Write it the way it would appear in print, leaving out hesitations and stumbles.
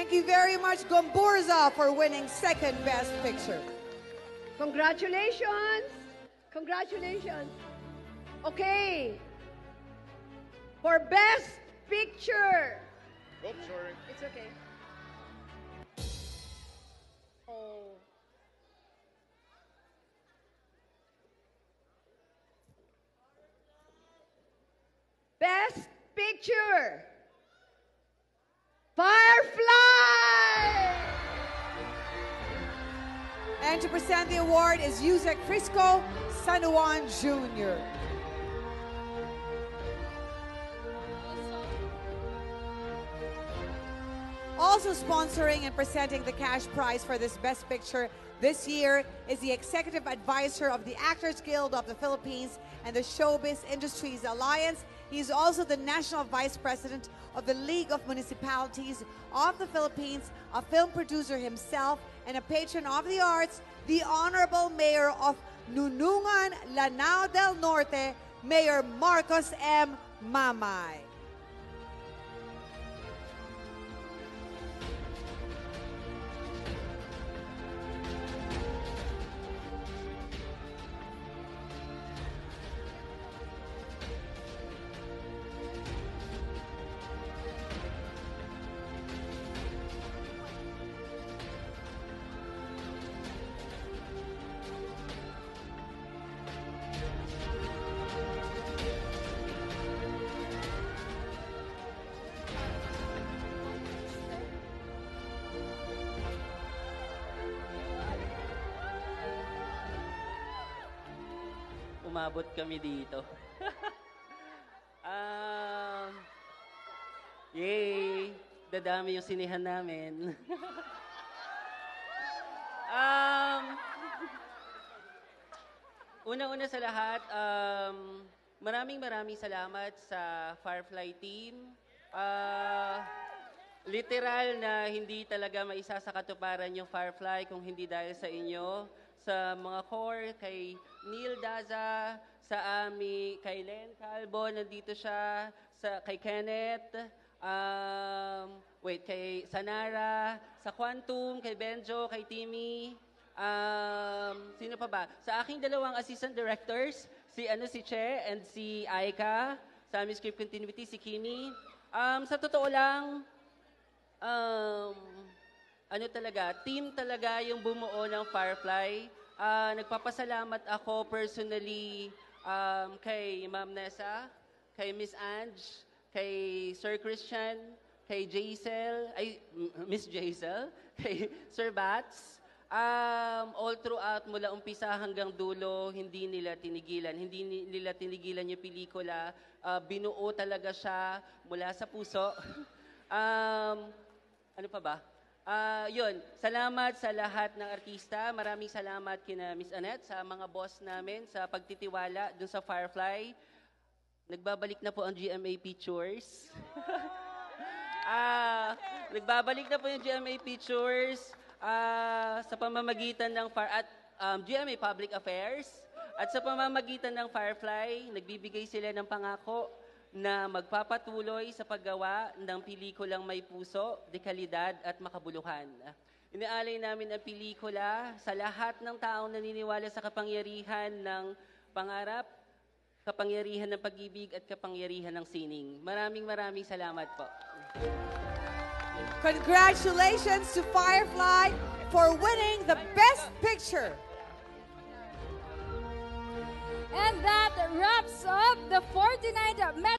Thank you very much, Gomburza, for winning second Best Picture. Congratulations! Congratulations! Okay. For Best Picture. Oops, sorry. It's okay. Oh. Best Picture. Firefly! And to present the award is Yusek Frisco San Juan Jr. Also sponsoring and presenting the cash prize for this Best Picture this year is the Executive Advisor of the Actors Guild of the Philippines and the Showbiz Industries Alliance. He is also the National Vice President of the League of Municipalities of the Philippines, a film producer himself, and a patron of the arts, the Honorable Mayor of Nunungan, Lanao del Norte, Mayor Marcos M. Mamay. Umabot kami dito. Yay! Dadami yung sinihan namin. Una-una sa lahat, maraming salamat sa Firefly team. Literal na hindi talaga maisa sa katuparan yung Firefly kung hindi dahil sa inyo. Sa mga core, kay Neil Daza, sa Ami, kay Len Calvo, nandito siya, kay Kenneth, kay Sanara, sa Quantum, kay Benjo, kay Timmy, sino pa ba? Sa aking dalawang assistant directors, si Che and si Aika, sa aming script continuity, si Kimi. Sa totoo lang, team talaga yung bumuo ng Firefly. Nagpapasalamat ako personally kay Ma'am Nessa, kay Miss Ange, kay Sir Christian, kay Miss Jaisel, kay Sir Bats. All throughout, mula umpisa hanggang dulo, hindi nila tinigilan yung pelikula. Binuo talaga siya mula sa puso. Ano pa ba? Yun, salamat sa lahat ng artista. Maraming salamat kina Miss Annette, sa mga boss namin, sa pagtitiwala dun sa Firefly. Nagbabalik na po ang GMA Pictures. Nagbabalik na po yung GMA Pictures sa pamamagitan ng GMA Public Affairs. At sa pamamagitan ng Firefly, nagbibigay sila ng pangako na magpapatuloy sa paggawa ng pelikulang may puso, dekalidad at makabuluhan. Inaalay namin ang pelikula sa lahat ng taong naniniwala sa kapangyarihan ng pangarap, kapangyarihan ng pag-ibig at kapangyarihan ng sining. Maraming salamat po. Congratulations to Firefly for winning the Best Picture. And that wraps up the 49th